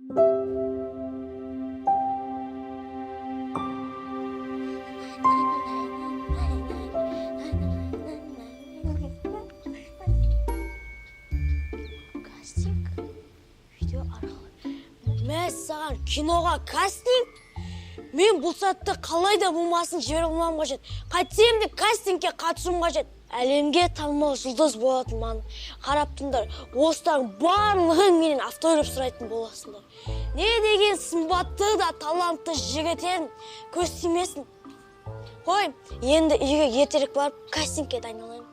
Кастинг? Видео арқылы. Мен саған киноға кастинг? Мен бұл сәтті қалай да болмасын жібере алмам қажет. Қайтсем де кастингке қатысуым қажет. Әлемге танымал жұлдыз болатын маған. Қарап тұрыңдар, осылардың барлығың менен автограф сұрайтын боласыңдар. Не деген сымбатты да талантты жігіт едің, көз тимесін. Қой, енді үйге ертерек барып кастингке дайындалайын.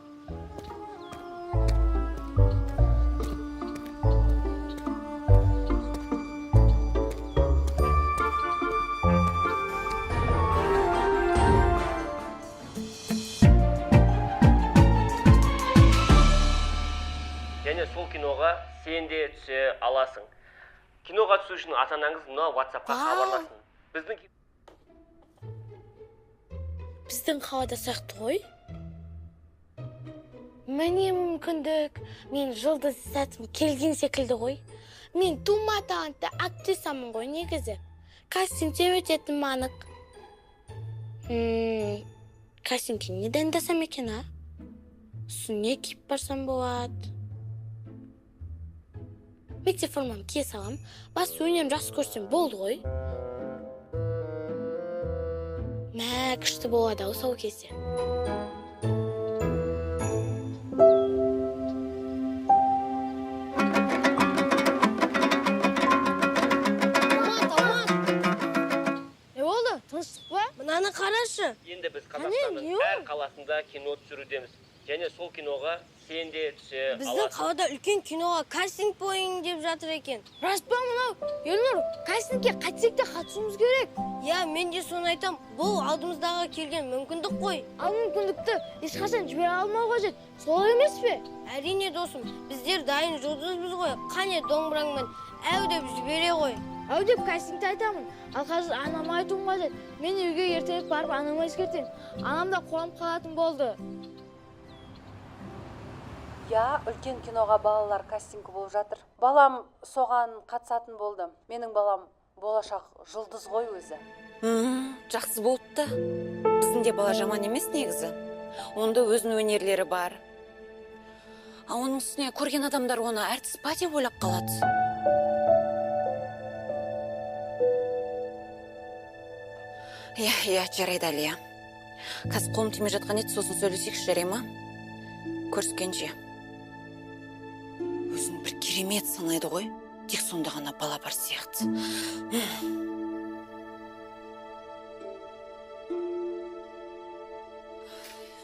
Және сол киноға сен де түсе аласың. Киноға түсу үшін ата-анаңыз мына WhatsApp-қа хабарласын. Біздің қалада сияқты ғой? Міне мүмкіндік. Мен жұлдыз сәтім келген секілді ғой. Мен тума талантты актрисамын ғой негізі. Кастингте өтетін анық. Кастингке не дайындасам екен, а? Үстіне киіп барсам болады. Мектеп формам кие салам, бас өнерім жақсы көрсем болды ғой. Мә, күшті болады ау сол кезде. Не болды? Тыныштық па? Мынаны қарашы. Енді біз Қазақстанның әр қаласында кино түсірудеміз. Және сол киноға сен де түсе аласың. Біздің қалада үлкен киноға кастинг бойын деп жатыр екен. Рас па мынау? Елнұр, кастингке қатысек те қатысуымыз керек. Я, мен де соны айтам. Бұл алдымыздағы келген мүмкіндік қой. Ал мүмкіндікті ешқашан жібере алмау қажет. Солай емес пе? Әрине досым, біздер дайын жұлдызбыз ғой. Қане домбыраңмен әу деп жібере ғой. Әу деп кастингті айтамын. Ал қазір анама айтуым қажет. Мен үйге ертерек барып анама ескертем. Анам да қуанып қалатын болды. Я, үлкен киноға балалар кастингі болып жатыр. Балам соған қатысатын болды. Менің балам болашақ жұлдыз ғой өзі. Жақсы болды да. Біздің де бала жаман емес негізі. Онда өзінің өнерлері бар. А оның үстіне көрген адамдар оны әртіс па деп ойлап қалады. Иә, жарайды Алия. Қазір қолым тимей жатқан еді, сосын сөйлесейікші, жарай ма? Көріскенше. Өзін бір керемет санайды ғой, тек сонда ғана бала бар сияқты.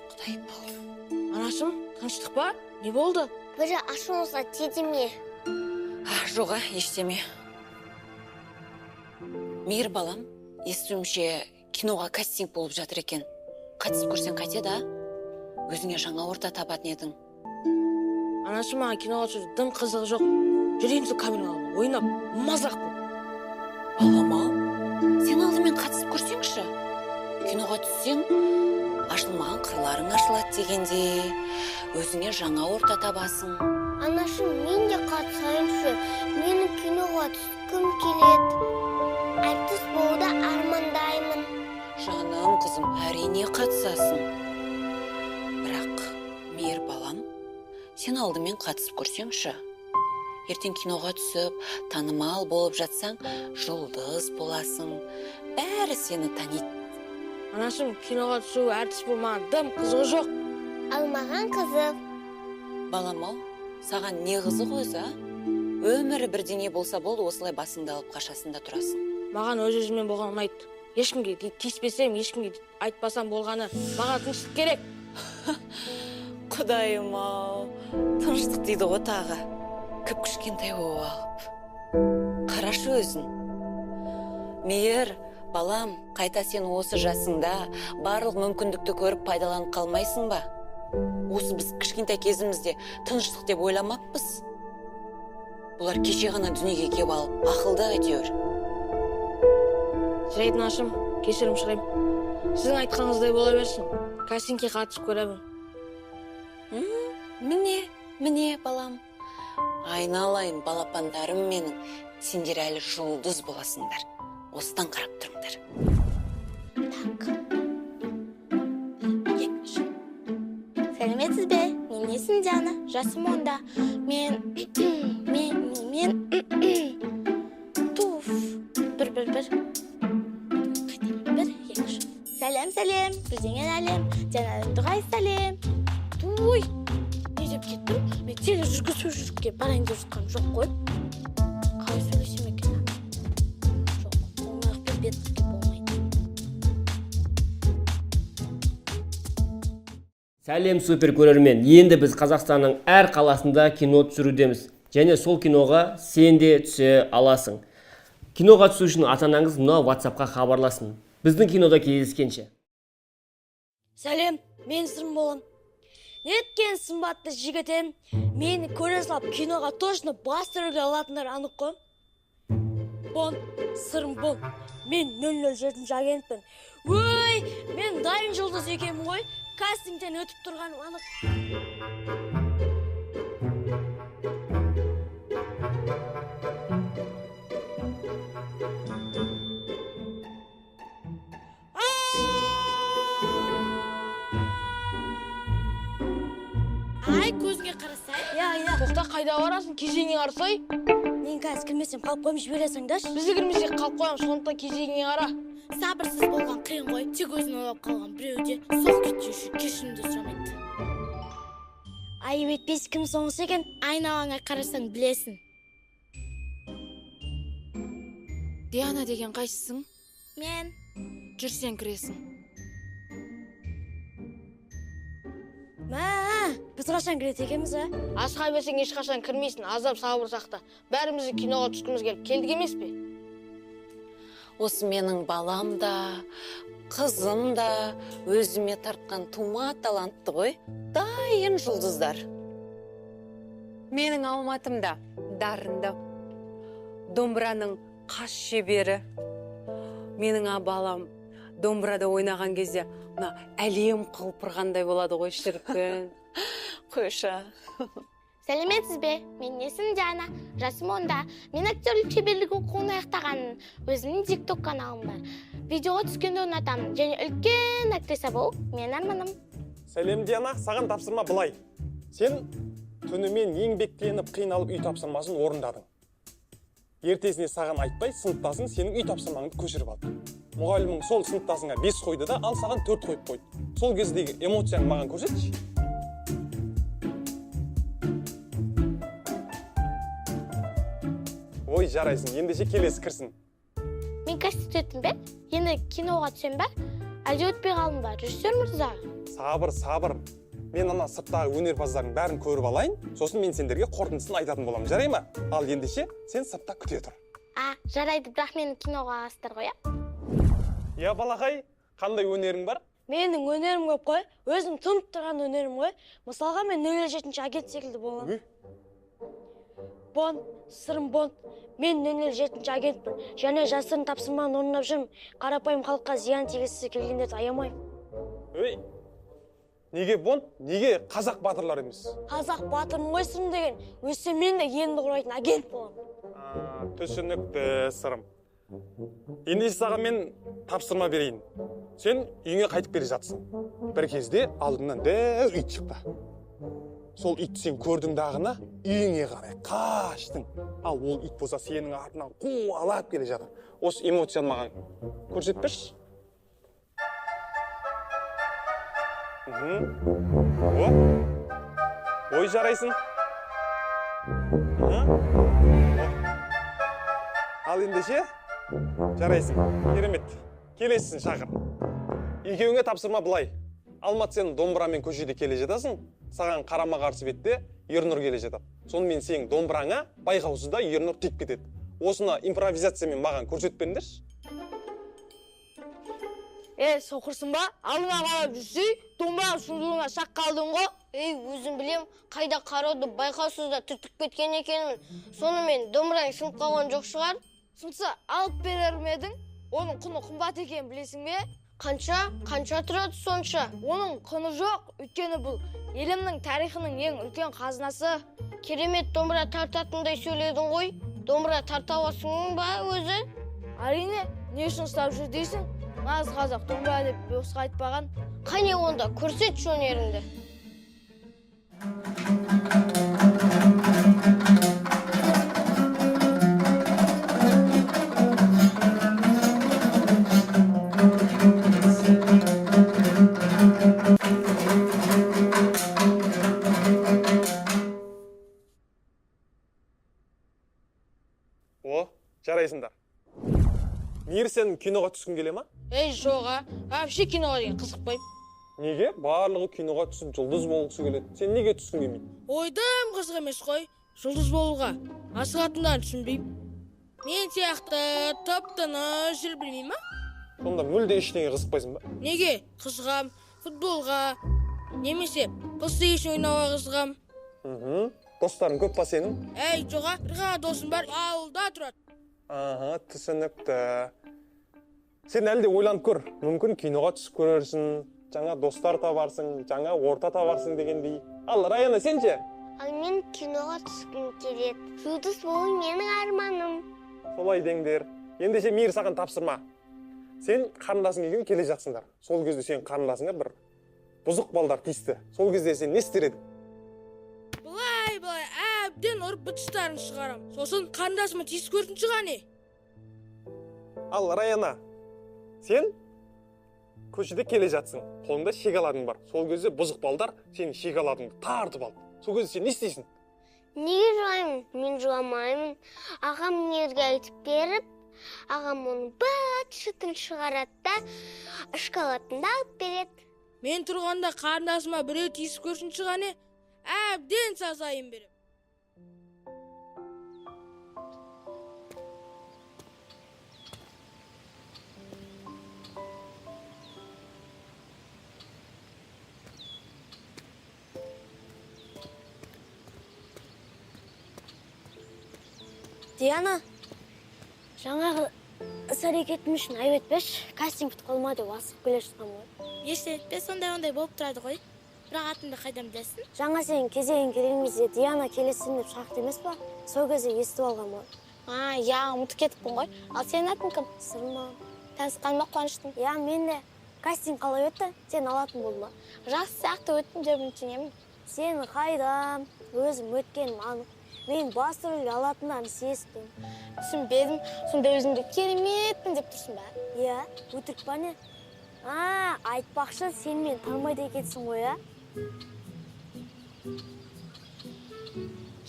Құдайым. Анашым, тыныштық па? Не болды? Бірі ашуыңызға тиді ме? Жоға, ештеме. Мейір балам, естуімше киноға кастинг болып жатыр екен. Қатысып көрсең қайтеді, а? Өзіңе жаңа орта табатын едің. Анашым, маған киноға түсуге дым қызығы жоқ. Жүреміз камераға ойнап, мазақ бұл. Балам-ау, сен алдымен қатысып көрсеңші. Киноға түссең, ашылмаған қырларың ашылады дегенде, өзіңе жаңа орта табасың. Анашым, мен де қатысайыншы. Мені киноға түскім келеді. Әртіс болуды армандаймын. Жаным, қызым, әрине қатысасың. Бірақ, мейір балам, сен алдымен қатысып көрсеңші. Ертең киноға түсіп, танымал болып жатсаң, жұлдыз боласың. Бәрі сені таниды. Анашым, киноға түсу әртіс болмаған дым қызығы жоқ. Ал маған қызық. Балам-ау, саған не қызық өзі, а? Өмірі бірдеңе болса болды, осылай басыңды алып қашасында тұрасың. Маған өз-өзімен болған ұнайды. Ешкімге тиіспесем, ешкімге айтпасам болғаны. Маған тыныштық керек. Құдайым-ау, тыныштық дейді ғой тағы. Кіп кішкентай болып алып. Қарашы өзін. Мейір, балам, қайта сен осы жасыңда барлық мүмкіндікті көріп пайдаланып қалмайсың ба? Осы біз кішкентай кезімізде тыныштық деп ойламаппыз. Бұлар кеше ғана дүниеге кеп алып, ақылды әйтеуір. Жарайды Анашым, кешірім сұраймын. Сіздің айтқаныңыздай бола берсін. Кастингке қатысып көремін. Міне балам. Айналайын балапандарым менің, сендер әлі жұлдыз боласыңдар. Осыдан қарап тұрыңдар. Сәлеметсіз бе? Мен есім Диана, жасым 10-да. Мен туф. Bir. Сәлем, бізден әлем. Жанадың дұғай сәлем. Туй. Не деп кеттім? Мен теле жүргізушілікке барайын деп жатқан жоқ қой. Қалай сөйлесем екен? Жоқ, оңайықпен бетке болмайды. Сәлем супер көрермен. Енді біз Қазақстанның әр қаласында кино түсірудеміз. Және сол киноға сен де түсе аласың. Киноға түсу үшін ата-анаңыз мына WhatsApp-қа хабарласын. Біздің кинода кездескенше. Сәлем, мен сырым болам. Неткен сымбатты жігітім, мені көре салып киноға точно басты рөлге алатындар анық қой. Бон, сырым бол. Мен 007 агентпін. Өй, мен дайын жұлдыз екенмін ғой. Кастингтен өтіп тұрғаным анық. Ай, көзіңе қарасай. Я. Тоқта қайда барасың? Кезеңе қарасай. Мен қазір кірмесем қалып қоймыш бересің даш. Бізді кірмесек қалып қоям, сондықтан кезеңе қара. Сабырсыз болған қиын ғой. Тек өзін ойлап қалған біреуде соқ кетсе үшін кешірімді сұрамайды. Айып етпес кім соңғысы екен? Айналаңа қарасаң білесің. Диана деген қайсысың? Мен Жүрсен кіресің. Біз қашан кіреді екенбіз, асыға берсең ешқашан кірмейсің, азап сабыр сақта. Бәрімізді киноға түскіміз келдік емес пе? Осы менің балам да, қызым да өзіме тартқан тума талантты ғой. Дайын жұлдыздар. Менің Алматымда дарынды. Домбыраның қас шебері. Менің балам домбырада ойнаған кезде әлем құлпырғандай болады ғой шіркін. Қойша. Сәлеметсіз бе? Мен есім Диана, жасым 10-да. Мен актерлік шеберлік оқуын аяқтағанмын. Өзімнің TikTok каналым бар. Видеоға түскенде ұнатамын. Және үлкен актриса болу мен арманым. Сәлем Диана, саған тапсырма былай. Сен түнімен еңбектеніп қиналып үй тапсырмасын орындадың. Ертесіне саған айтпай, сыныптасың сенің үй тапсырмаңды көшіріп алды. Мұғалімің сол сыныптасыңа 5 қойды да, ал саған 4 қойып қойды. Сол кездегі эмоцияны маған көрсетші. Ой, жарайсың, ендеше келесі кірсін. Мен кастинг өттім бе? Енді киноға түсем бе? Әлде өтпей қалдым ба? Режиссер мырза. Сабыр. Мен ана сырттағы өнерпаздардың бәрін көріп алайын, сосын мен сендерге қорытындысын айтатын боламын, жарай ма? Ал ендеше сен сыртта күте тұр. Жарайды, бірақ мені киноға аласыздар ғой, Я балақай, қандай өнерің бар? Менің өнерім көп қой. Өзім тұнып тұрған өнерім ғой. Мысалға мен 007 агент секілді боламын. Бон, сырым Бон. Мен 007 агентпін. Және жасырын тапсырманы орындап жүрмін. Қарапайым халыққа зиян тигізгісі келгендерді аямаймын. Өй, неге Бон? Неге қазақ батырлар емес? Қазақ батырмын ғой сырым деген. Өссем мен де енді құрайтын агент боламын. Түсінікті сырым. Ендеше саған мен тапсырма берейін. Сен үйіңе қайтып келе жатсың. Бір кезде алдыңнан дәу ит шықты. Сол итті сен көрдің дағына, үйіңе қарай қаштың. Ал ол ит болса сенің артынан қуалап келе жатыр. Осы эмоцияны маған көрсетпеші. Ой, жарайсың. Ал ендеше жарайсың. Керемет. Келесің шақыр. Екеуіңе тапсырма былай. Алмат сен домбырамен көшеде келе жатасың. Саған қарама қарсы бетте Ернұр келе жатады. Сонымен сен домбыраңа байқаусызда Ернұр тиіп кетеді. Осыны импровизациямен маған көрсетіп беріңдерші. Соқырсың ба? Алдыңа қарап жүрсей, домбыра сұндыруына шақ қалдың ғой. Өзім білем, қайда қарауды байқаусызда түртіп кеткен екенмін. Сонымен домбыраң сынып қалған жоқ шығар. Сынса алып берер ме едің? Оның құны қымбат екенін білесің бе? Қанша тұрады сонша? Оның құны жоқ, өйткені бұл елімнің тарихының ең үлкен қазынасы. керемет домбыра тартатындай сөйледің ғой. Домбыра тарта аласың ба өзі? Әрине, не үшін ұстап жүр дейсің? Нағыз қазақ домбыра деп босқа айтпаған. Қане онда, көрсетші өнеріңді. О, жарайсыңдар. Мейір, сен киноға түскің келе ма? Ей, жоға, вообще киноға деген қызықпаймын. Неге? Барлығы киноға түсіп жұлдыз болғысы келеді. Сен неге түскің келмейді? Ойдым қызық емес қой, жұлдыз болуға. Асығатындарын түсінбеймін. Мен сияқты топ-тыныш жүре білмеймін ма? Сонда мүлде ештеңе қызықпайсың ба? Неге? Қызығам, футболға, немесе PlayStation ойнауға қызығам. Достарың көп па сенің? Ей, жоға, бір ғана досым бар, ауылда тұрады. Түсінікті. Сен әлде ойланып көр. Мүмкін киноға түсіп көрерсің, жаңа достар табарсың, жаңа орта табарсың дегендей. Ал, Раяна, сен ше? Ал мен киноға түскім келеді. Жұлдыз болу менің арманым. Солай деңдер. Ендеше Мейір саған тапсырма. Сен қарындасың келген келе жатсыңдар. Сол кезде сен қарындасыңа бір бұзық балдар тиісті. Сол кезде сен не істер едің? Былай, әбден ұрып бытыстарын шығарам. Сосын қарындасыма тиіс көрсін шығане. Ал, Раяна, сен көшеде келе жатсың. Қолыңда шегаладың бар. Сол кезде бұзық балдар сенің шегаладыңды тартып алды. Сол кезде сен не істейсің? Неге жылаймын? Мен жыламаймын. Ағам Мейірге айтып беріп, ағам оның быт-шытын шығарады да шоколадын алып береді. Мен тұрғанда қарындасыма біреу тиіс көрсін шығане, әбден сазайын берем. Диана, жаңағы іс-әрекетім үшін айып етпеш, кастинг бітіп қалма деп асығып келе жатқам ғой. Еште, сондай болып тұрады ғой. Бірақ атымды қайдан білесің? Жаңа сен кезегің келген кезде Диана келесің деп шақты емес па? Сол кезде естіп алған ғой. Я ұмытып кетіппін ғой. Ал сенің атың кім? Сырма. Танысқаныма қуаныштым. Я, мен де. Кастинг қалай өтті? Сен алатын болды ма? Жақсы сияқты өттім деп үміттенемін. Сен қайдам? Өзім өткенім анық. Мен басты рөлге алатындарын сездім. Түсінбедім. Сонда өзіңді кереметпін деп тұрсың ба? Я, өтірік па не? Айтпақшы, сен мен танымайды екенсің ғой, я?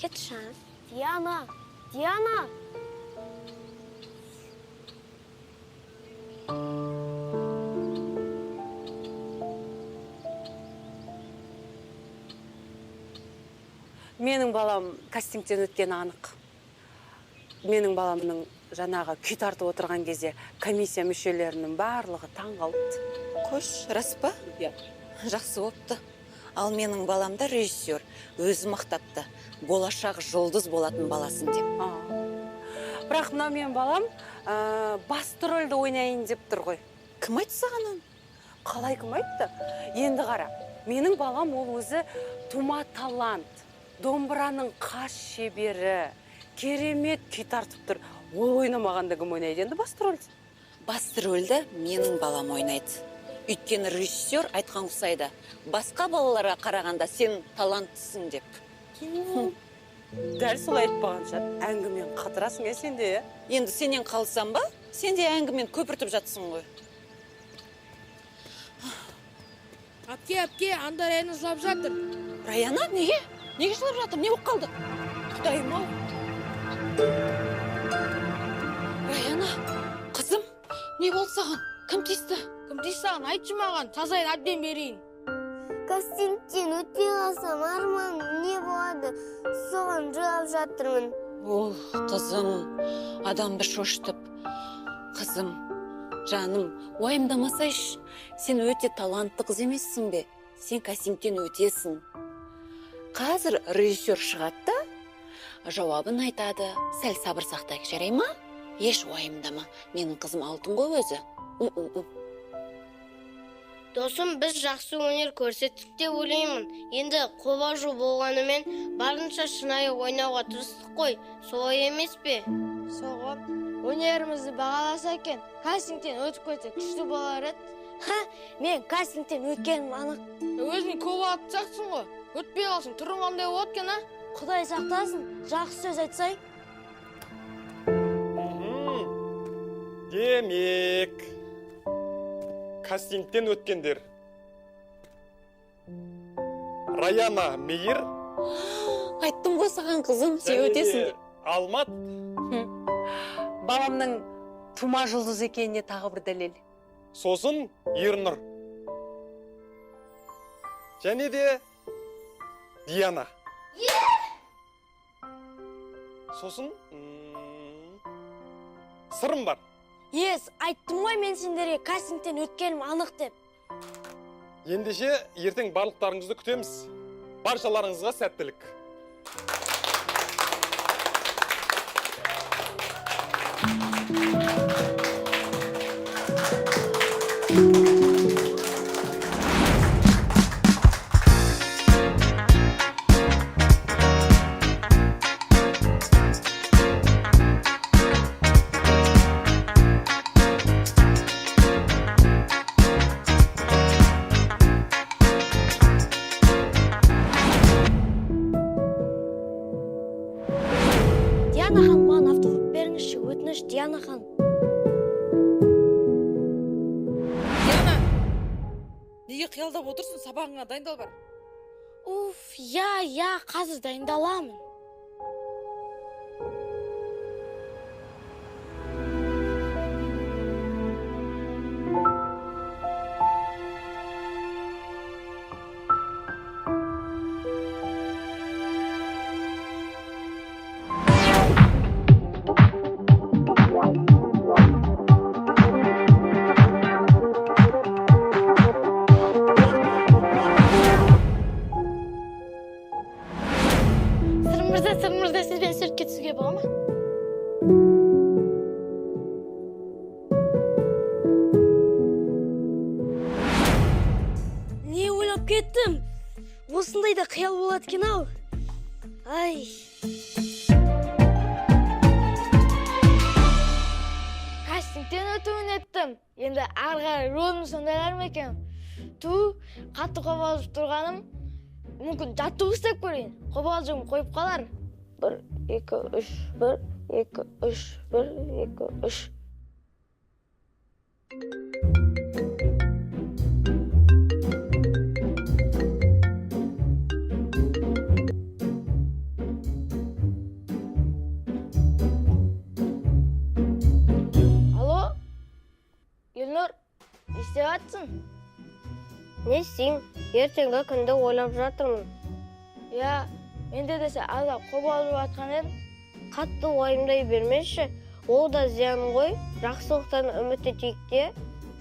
Кетші. Диана! Менің балам кастингтен өткен анық. Менің баламның жаңағы күй тартып отырған кезде комиссия мүшелерінің барлығы таң қалыпты. Қош, рас па? Жақсы болыпты. Ал менің баламда режиссер өзі мақтапты. Болашақ жұлдыз болатын баласын деп. Бірақ мына менің балам басты рөлді ойнайын деп тұр ғой. Кім айтты саған оны? Қалай кім айтты? Енді қара, менің балам ол өзі тума талант, домбыраның қас шебері, керемет күй тартып тұр. Ол ойнамағанда кім ойнайды енді басты рөлді? Басты рөлді менің балам ойнайды. Өйткені режиссер айтқан ұқсайды. Басқа балаларға қарағанда сен таланттысың деп. Дәл солай айтпағанша әңгімен қатырасың сен де. Енді сенен қалсам ба? Сен де әңгімен көпіртіп жатсың ғой. Апке, анда Раяна жылап жатыр. Раяна, неге? Неге жылап жатыр? Не болып қалды? Құдайым-ау. Раяна, қызым, не болды саған? Кім тиісті? Кім тиісті саған? Айтшы маған, тазайын әбден берейін. Кастингтен өтпей қалсам арманым не болады? Соған жылап жатырмын. Ол, қызым, адамды шошытып. Қызым, жаным, уайымдамасайшы. Сен өте талантты қыз емессің бе? Сен кастингтен өтесің. Қазір режиссер шығады, жауабын айтады. Сәл сабыр сақтайық, жарай ма? Еш уайымдама. Менің қызым алтын ғой өзі. Досым, біз жақсы өнер көрсеттік деп ойлаймын. Енді қобалжу болғанымен барынша шынайы ойнауға тырыстық қой. Солай емес пе? Соғым, өнерімізді бағаласа екен, кастингтен өтіп кетсе күшті болар еді. Мен кастингтен өткенім анық. Өзің көп атсақсың ғой. Өтпей қалсың, түрің қандай болады екен, а? Құдай сақтасын, жақсы сөз айтсай. Демек, кастингтен өткендер. Раяна Мейір. Айттым ғой саған қызым, сен өтесің деп. Алмат. Баламның тума жұлдыз екеніне тағы бір дәлел. Сосын Ернұр. Және де Диана. Сосын сырым бар. Айттым ғой мен сендерге кастингтен өткенім анық деп. Ендеше ертең барлықтарыңызды күтеміз. Баршаларыңызға сәттілік. Диана хан, маған автограф беріңізші, өтініш, Диана хан. Диана, неге қиялдап отырсың? Сабағыңа дайындал бар. Я, қазір дайындаламын. Сыр мырза, сізбен суретке түсуге бола ма? Не ойлап кеттім? Осындай да қиял болады екен ау. Ай. Кастингтен өтуін еттім. Енді арғы рөлімді сондайлар ма екен? Қатты қобалжып тұрғаным, мүмкін жаттығу істеп көрейін. Қобалжуым қойып қалар. 1, 2, 3, 1, 2, 3, 1, 2, 3. Алло? Елнұр, не істеп жатсың? Не істеймін? Ертеңгі күнді ойлап жатырмын. Менде десе алда қобалжып жатқан едім. Қатты уайымдай бермеші. Ол да зиян ғой. Жақсылықтан үміт етейік те.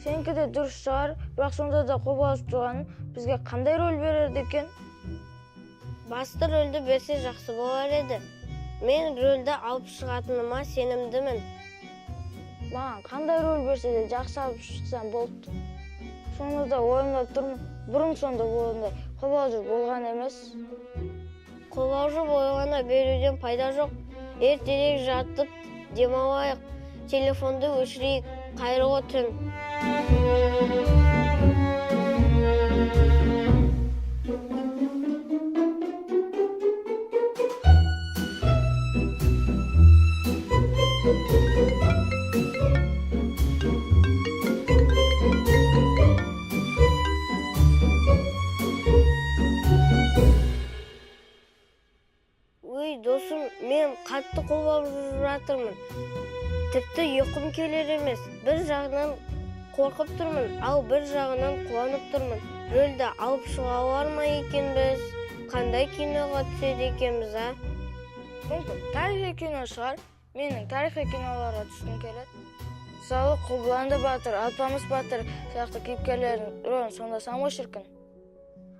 Сенікі де дұрыс шығар, бірақ сонда да қобалжып тұрғаның бізге қандай рөл берерді екен? Басты рөлді берсе жақсы болар еді. Мен рөлді алып шығатыныма сенімдімін. Маған қандай рөл берсе де жақсы алып шықсам болды. Сонда да ойымдап тұрмын. Бұрын сонда болғандай қобалжып болған емес. Қобалжып ойлана беруден пайда жоқ. Ертерек жатып демалайық. Телефонды өшірейік. Қайырлы түн. Досым, мен қатты қобалжып жатырмын. Тіпті ұйқым келер емес. Бір жағынан қорқып тұрмын, ал бір жағынан қуанып тұрмын. Рөлді алып шыға алар ма екенбіз? Қандай киноға түседі екенбіз, а? Мүмкін тарихи кино шығар. Менің тарихи киноларға түскім келеді. Мысалы, Қобыланды батыр, Алпамыс батыр сияқты кейіпкерлердің рөлін сомдасам ғой шіркін.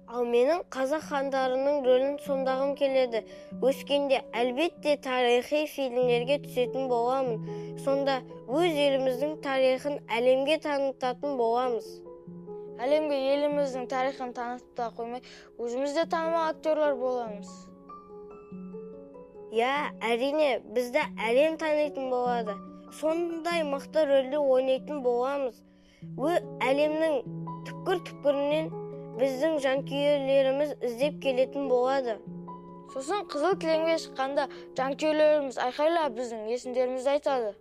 Ал менің қазақ хандарының рөлін сомдағым келеді. Өскенде әлбетте тарихи фильмдерге түсетін боламын. Сонда өз еліміздің тарихын әлемге танытатын боламыз. әлемге еліміздің тарихын танытып та қоймай, өзіміз де танымал актерлар боламыз. Я, әрине, бізді әлем танитын болады. Сондай мықты рөлді ойнайтын боламыз. Әлемнің түпкір-түпкірінен біздің жанкүйерлеріміз іздеп келетін болады. Сосын қызыл кілемге шыққанда жанкүйерлеріміз айқайлап біздің есімдерімізді айтады.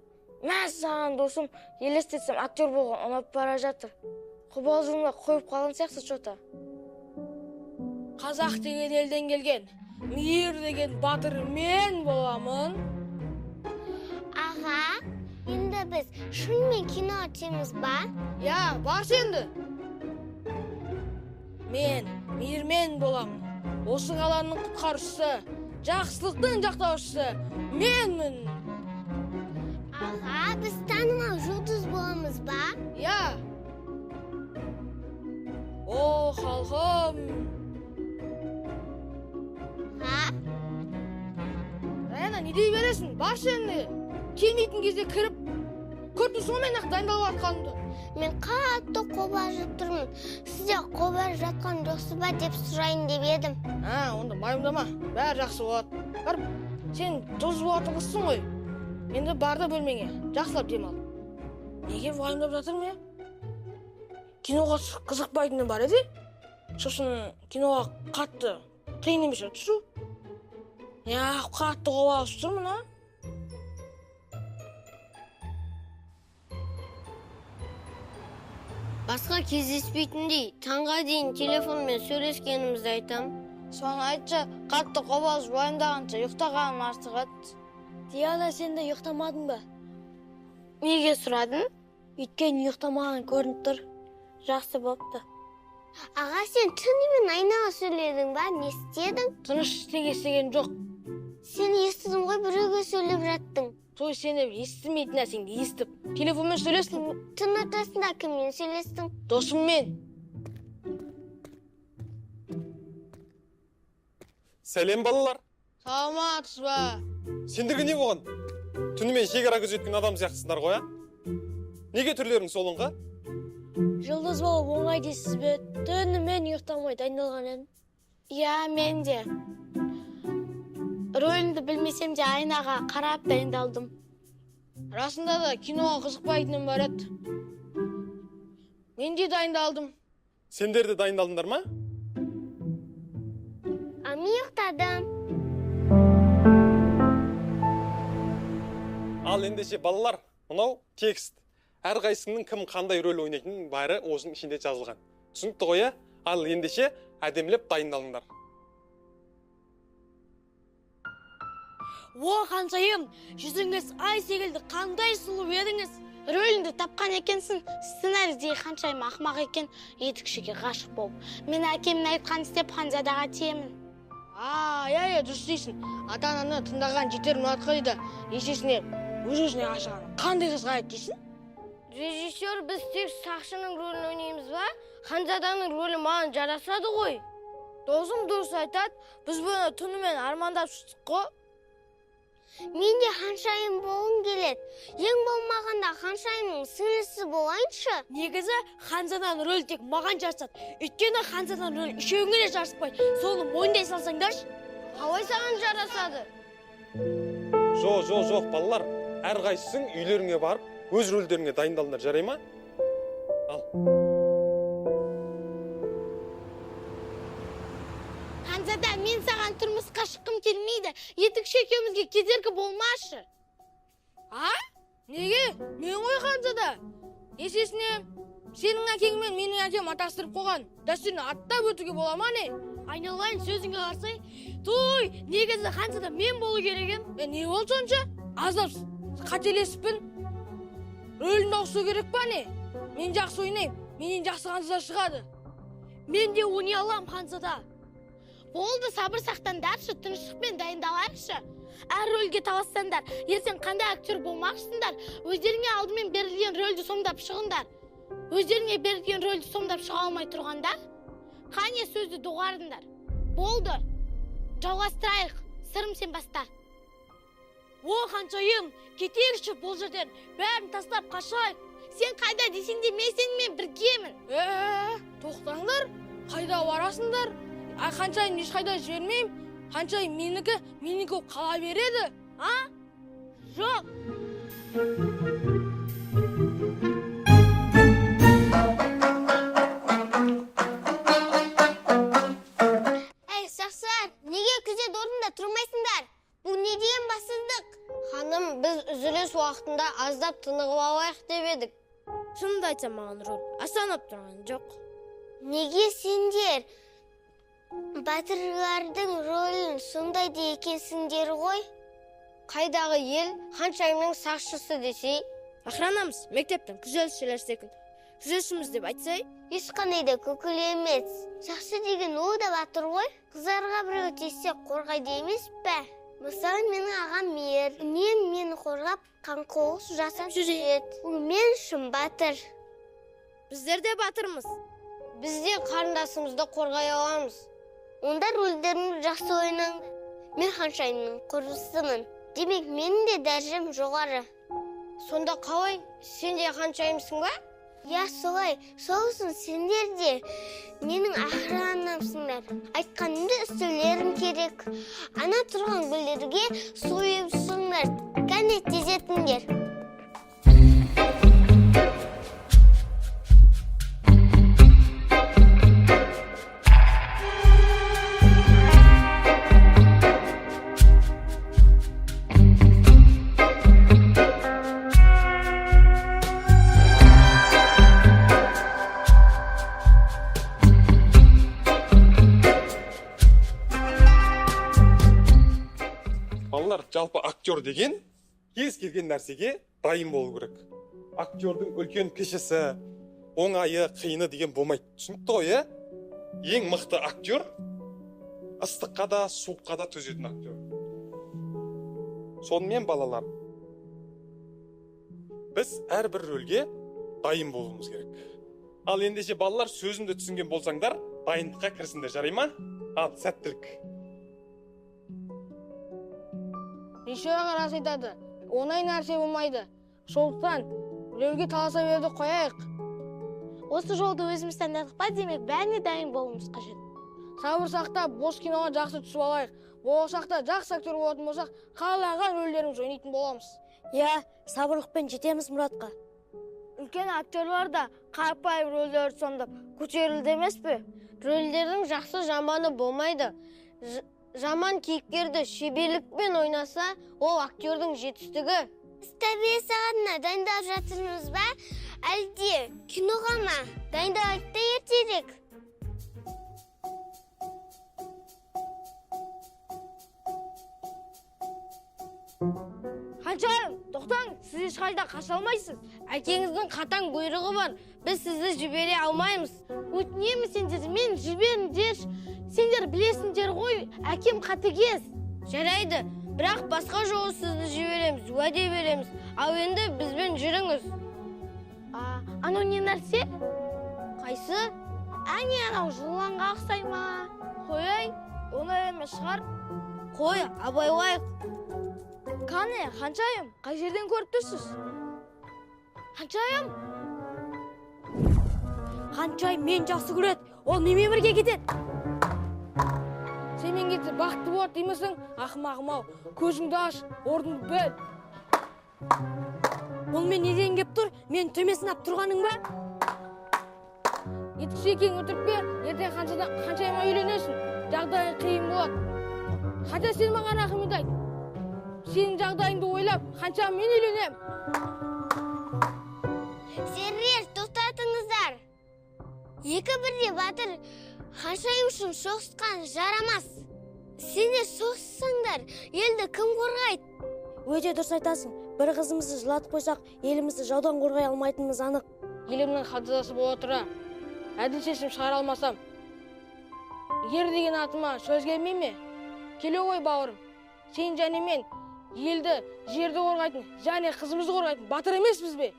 Мә, саған досым, елестетсем актер болған ұнап бара жатыр. Қобалжуымда қойып қалған сияқты жота. Қазақ деген елден келген, Мейір деген батыр мен боламын. Аға, енді біз шынымен кино түсеміз ба? Я, бар сенді. Мен Мейірмен боламын. Осы қаланың құтқарушысы, жақсылықтың жақтаушысы менмін. Аға, біз танымал жұлдыз боламыз ба? Я. О, халқым. Райана, не дей бересің? Бар сенде. Келмейтін кезде кіріп, көрдің сонымен-ақ дайындалып жатқанымды. Мен қатты қобалжып тұрмын. Сізде қобалжып жатқан жоқсыз ба деп сұрайын деп едім. Онда майымдама. Бәрі жақсы болады. Бар, сен тұз болатын қызсың ғой. Енді бар да бөлмеңе. Жақсылап демал. Неге уайымдап жатырмын, киноға қызықпайтыным бар еді. Сосын киноға қатты қиын емес түсу. Қатты қобалжып тұрмын, Басқа кездеспейтіндей, таңға дейін телефонмен сөйлескенімізді айтам. Соны айтшы, қатты қобалжып уайымдағанша ұйықтағаным артық еді. Диана, сен де ұйықтамадың ба? Неге сұрадың? Өйткені ұйықтамаған көрініп тұр. Жақсы бопты. Аға, сен түнімен айнаға сөйледің ба? Не істедің? Тыныш ештеңе істеген жоқ. Сен естідің ғой, біреуге сөйлеп жаттың. Той сені естімейтін нәрсеңді естіп, телефонмен сөйлестің. Түн ортасында кіммен сөйлестің? Досыммен. Сәлем балалар. Саламатсыз ба? Сендерге не болған? Түнімен шекара күзеткен адам сияқтысыңдар ғой, Неге түрлерің солыңға? Жұлдыз болып оңай дейсіз бе? Түнімен ұйықтамай дайындалған едім. Я, мен де. Рөлімді білмесем де айнаға қарап дайындалдым. Расында да киноға қызықпайтыным бар еді. Мен де дайындалдым. Сендер де дайындалдыңдар ма? Мен ұйықтадым. Ал ендеше балалар, мынау текст. Әрқайсыңның кім қандай рөл ойнайтынын бәрі осының ішінде жазылған. Түсінікті ғой, Ал ендеше әдемілеп дайындалыңдар. О, қаншайым, жүзіңіз ай секілді қандай сұлу едіңіз. Рөліңді тапқан екенсің, сценарийде қаншайым ақымақ екен, етікшіге ғашық болып. Мен әкемнің айтқан істеп Ханзадаға тиемін. Дұрыс дейсің. Ата-ананы тыңдаған жетер мұратқа дейді. Есесіне, өз-өзіне ғашығаны қандай қызға еді дейсің? Режиссер, біз тек сақшының рөлін ойнаймыз ба? Ханзаданың рөлі маған жарасады ғой. Досым дұрыс айтады, біз бұны түнімен армандап шықтық қой. Мен де Ханшайым болғым келеді. Ең болмағанда Ханшайымның сіңлісі болайыншы. Негізі Ханзаданың рөлі тек маған жарасады. Өйткені Ханзаданың рөлі үшеуіңе де жараспайды. Соны мойындай салсаңдаршы. Қалай саған жарасады? Жоқ, балалар. Әрқайсың үйлеріңе барып, өз рөлдеріңе дайындалыңдар, жарай ма? Ал. Ханзада, мен саған тұрмысқа шыққым келмейді. Етікші екеумізге кедергі болмашы. Неге? Мен ғой Ханзада. Есесіне, сенің әкең мен менің әкем атастырып қойған дәстүрін аттап өтуге бола ма не? Айналайын, сөзіңе қарсай. Той, негізі Ханзада мен болу керегім. Не болды сонша? Аздап қателесіппін. Рөлімді ауысу керек па не? Мен жақсы ойнайым. Менен жақсы Ханзада шығады. Мен де ойнай алам, Ханзада. Болды, сабыр сақтандаршы, тыныштықпен дайындалайықшы. Әр рөлге талассаңдар, ертең қандай актер болмақсыңдар, өздеріңе алдымен берілген рөлді сомдап шығыңдар. Өздеріңе берілген рөлді сомдап шыға алмай тұрғанда, қане сөзді доғарыңдар. Болды, жалғастырайық, сырым сен баста. О, Ханшайым, кетейікші бұл жерден, бәрін тастап қашайық. сен қайда десең де мен сенімен біргемін. Тоқтаңдар, қайда барасыңдар? Қаншайым ешқайда жібермеймін. Қаншайым менікі қала береді. Жоқ. Әй, сақсылар, неге күзет орнында тұрмайсыңдар? Бұл не деген бассыздық? Ханым, біз үзіліс уақытында аздап тынығып алайық деп едік. Шынымды айтсам, маған рөл асанып тұрған жоқ. Неге сендер батырлардың рөлін сондайды екенсіңдер ғой? Қайдағы ел Ханшайымның сақшысы десей? Охранамыз мектептің күзетшілер секілді. Күзетшіміз деп айтсай? Ешқандай да көкіл емес. Сақшы деген ол да батыр ғой. Қыздарға біреу тисе қорғайды емес пе? Мысалы, менің ағам Мейір. Үнемі мені қорғап, қамқорлық жасап жүреді. Ол мен үшін батыр. Біздер де батырмыз. Біз де қарындасымызды қорғай аламыз. Онда рөлдеріңді жақсы ойнаңдар. Мен Ханшайымның құрбысымын. Демек, менің де дәрежем жоғары. Сонда қалай? Сен де Ханшайымсың ба? Я, солай. Сол үшін сендер де менің охранамсыңдар. Айтқанымды істеулерің керек. Ана тұрған гүлдерге сойыпсыңдар. Кәне тезетіңдер. Балалар, жалпы актер деген кез келген нәрсеге дайын болу керек. Актердің үлкен кішісі, оңайы, қиыны деген болмайды. Түсінікті ғой, Ең мықты актер ыстыққа да, суыққа да төзетін актер. Сонымен балалар, біз әрбір рөлге дайын болуымыз керек. Ал ендеше балалар, сөзімді түсінген болсаңдар, дайындыққа кірісіңдер, жарай ма? Ал, сәттілік. Режиссер рас айтады. Оңай нәрсе болмайды. Сондықтан рөлге таласа беруді қояйық. Осы жолды өзіміз таңдадық па, демек бәріне дайын болуымыз қажет. Сабыр сақтап, бос киноға жақсы түсіп алайық. Болашақта жақсы актер болатын болсақ, қалаған рөлдеріміз ойнайтын боламыз. Сабырлықпен жетеміз мұратқа. Үлкен актерлар да қарапайым рөлдерді сомдап көтерілді емес пе? Рөлдердің жақсы жаманы болмайды. Жаман кейіпкерді шеберлікпен ойнаса, ол актердің жетістігі. Тәрбие сағатына дайындап жатырмыз ба? Әлде киноға ма? Дайындалайық та ертерек. Ханшайым, тоқтаң, сіз ешқайда қаша алмайсыз. Әкеңіздің қатаң бұйрығы бар. Біз сізді жібере алмаймыз. Өтінемін сендерді, мен жіберіңдер. Сендер білесіңдер ғой, әкем қатыгез. Жарайды, бірақ басқа жолы сізді жібереміз, уәде береміз. Ал енді бізбен жүріңіз. Анау не нәрсе? Қайсы? Әне анау жыланға ұқсай ма? Қойай, оңай емес шығар. Қой, абайлайық. Қане, Ханшайым, қай жерден көріп тұрсыз? Ханшайым? Ханшайым мен жақсы көреді, ол менімен бірге кетеді. Сенмен кетсе бақытты болады деймісің? Ақымағым-ау, көзіңді аш, орныңды біл. Ол мен неден кеп тұр? Мен төмесін ап тұрғаның ба? Етікші екең өтірікпе, ертең Ханшайымға үйленесің. Жағдайы қиын болады. Хотя сен маған рахмет айт. Сенің жағдайыңды ойлап, Ханшайым мен үйленем. Сендер, тоқтатыңыздар. Екі бірде батыр Ханшайым үшін соғысқан жарамас. Сендер соғыссаңдар, елді кім қорғайды? Өте дұрыс айтасың. Бір қызымызды жылатып қойсақ, елімізді жаудан қорғай алмайтынымыз анық. Елімнің ханзадасы бола тұра, әділ шешім шығара алмасам, ер деген атыма сөз келмей ме? Келе ғой бауырым, сен және мен елді, жерді қорғайтын, және қызымызды қорғайтын батыр емеспіз бе?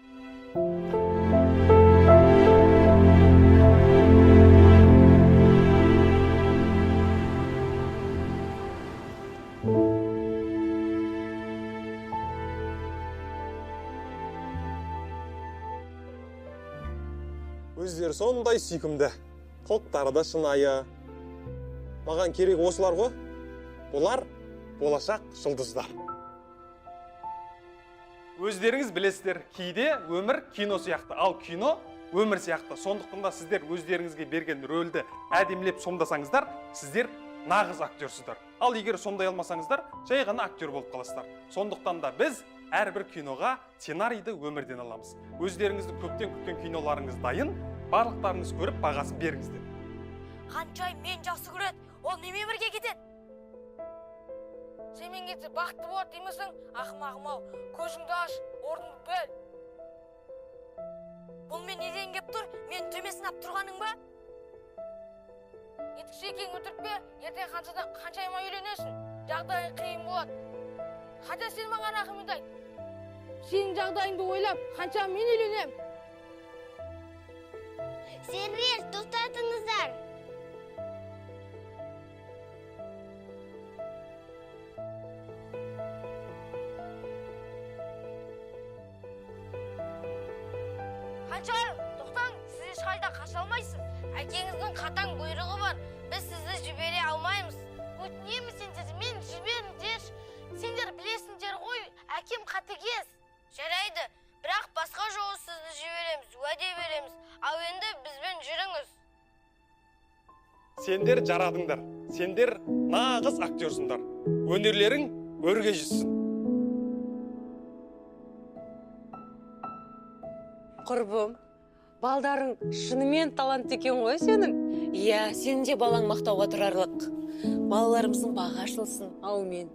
Өздері сондай сүйкімді, қылықтары да шынайы. Маған керек осылар ғой. Бұлар болашақ жұлдыздар. Өздеріңіз білесіздер, кейде өмір кино сияқты, ал кино өмір сияқты. Сондықтан да сіздер өздеріңізге берген рөлді әдемілеп сомдасаңыздар, сіздер нағыз актерсыздар. Ал егер сомдай алмасаңыздар, жай ғана актер болып қаласыздар. Сондықтан да біз әрбір киноға сценарийді өмірден аламыз. Өздеріңізді көптен күткен киноларыңыз дайын, барлықтарыңыз көріп бағасын беріңіздер. Қаншай мен жақсы көреді, ол немен бірге кетеді? Сенмен кетсе бақытты болады деймісің? Ақымағым-ау, көзіңді аш, орныңды біл. Бұл мен неден кеп тұр? Мен төмесін ап тұрғаның ба? Етікші екен өтіріп пе? Ертең қаншайма үйленесің? Жағдайың қиын болады. Қанша сен маған рахмет айт. Сенің жағдайыңды ойлап, қанша мен үйленем? Сендер, тоқтатыңыздар. Қаншайым, тоқтаң, сіз ешқайда қаша алмайсыз. Әкеңіздің қатаң бұйрығы бар. Біз сізді жібере алмаймыз. Өтінемін сендер, мен жіберіңдер. Сендер білесіңдер ғой, әкем қатыгез. Жарайды, бірақ басқа жолы сізді жібереміз, уәде береміз. Ал енді бізбен жүріңіз. Сендер жарадыңдар. Сендер нағыз актерсыңдар. Өнерлерің өрге жүзсін. Құрбым, балдарың шынымен талант екен ғой сенің? Иә, сенің де балаң мақтауға тұрарлық. Балаларымыздың бағы ашылсын. Әумин.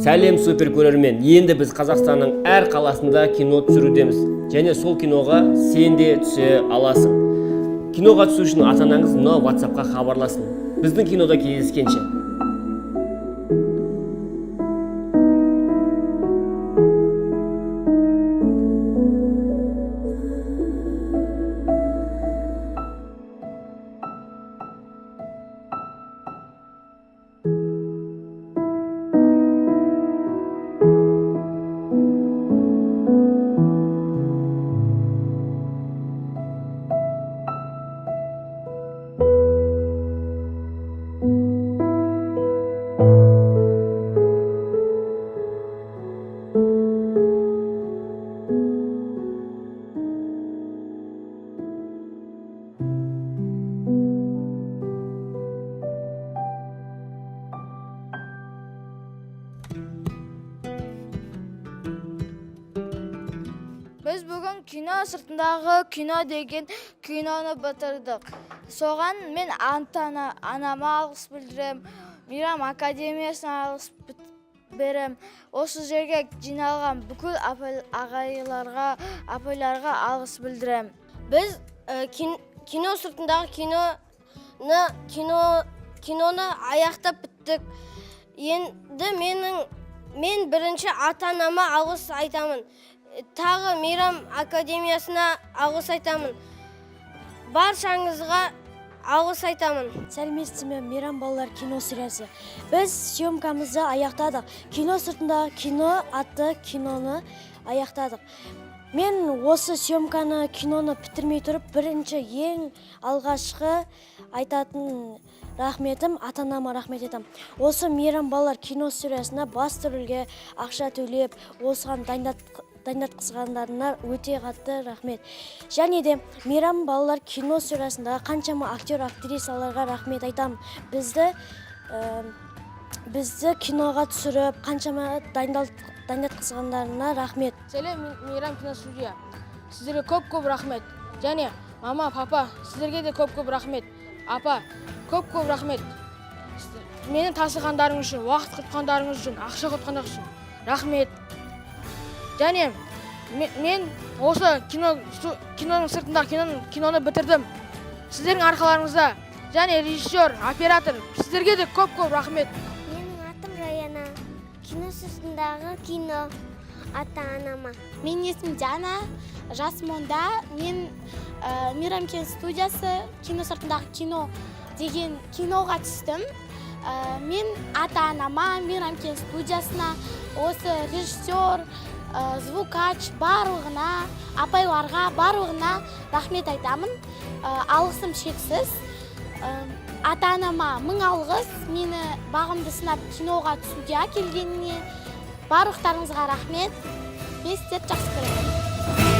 Сәлем супер көрермен. Енді біз Қазақстанның әр қаласында кино түсірудеміз. Және сол киноға сен де түсе аласың. Киноға түсу үшін ата-анаңыз мына WhatsApp-қа хабарласын. Біздің кинода кездескенше. Біз бүгін кино сыртындағы кино деген киноны бітірдік. Соған мен анама алғыс білдірем, Мейрам академиясына алғыс берем. Осы жерге жиналған бүкіл ағайларға, апайларға алғыс білдірем. Біз кино сыртындағы киноны аяқтап біттік. Енді мен бірінші ата-анама алғыс айтамын. Тағы Мейрам академиясына алғыс айтамын. Баршаңызға алғыс айтамын. Сәлеметсіз ме, Мейрам балалар кино сериясы. Біз съемкамызды аяқтадық. Кино сыртындағы кино атты киноны аяқтадық. Мен осы съемканы, киноны бітірмей тұрып, бірінші ең алғашқы айтатын рахметім ата-анама рахмет етем. Осы Мейрам балалар кино сериясына басты рөлге ақша төлеп, осыған дайындатқызғандарына өте қатты рахмет. Және де Мейрам балалар кино сериясындағы қаншама актер, актрисаларға рахмет айтам. Бізді киноға түсіріп, қаншама дайындатқызғандарына рахмет. Сәлем, Мейрам киностудия. Сіздерге көп-көп рахмет. Және мама, папа, сіздерге де көп-көп рахмет. Апа, көп-көп рахмет. Мені тасығандарыңыз үшін, уақыт құртқандарыңыз үшін, ақша құртқандарыңыз үшін рахмет. Және мен осы киноның сыртындағы киноны бітірдім. Сіздердің арқаларыңызда. Және режиссер, оператор, сіздерге де көп-көп рахмет. Менің атым Раяна. Кино сыртындағы кино ата-анама. Менің есімім Диана. Жасым 10-да. Мен Мейрам киностудиясы кино сыртындағы кино деген киноға түстім. Мен ата-анама, Мейрамкен студиясына, осы режиссер, звукач барлығына, апайларға барлығына рахмет айтамын. Алғысым шексіз. Ата-анама мың алғыс, мені бағымды сынап киноға түсуге келгеніне. Барлықтарыңызға рахмет. Мен сіздерді жақсы көремін.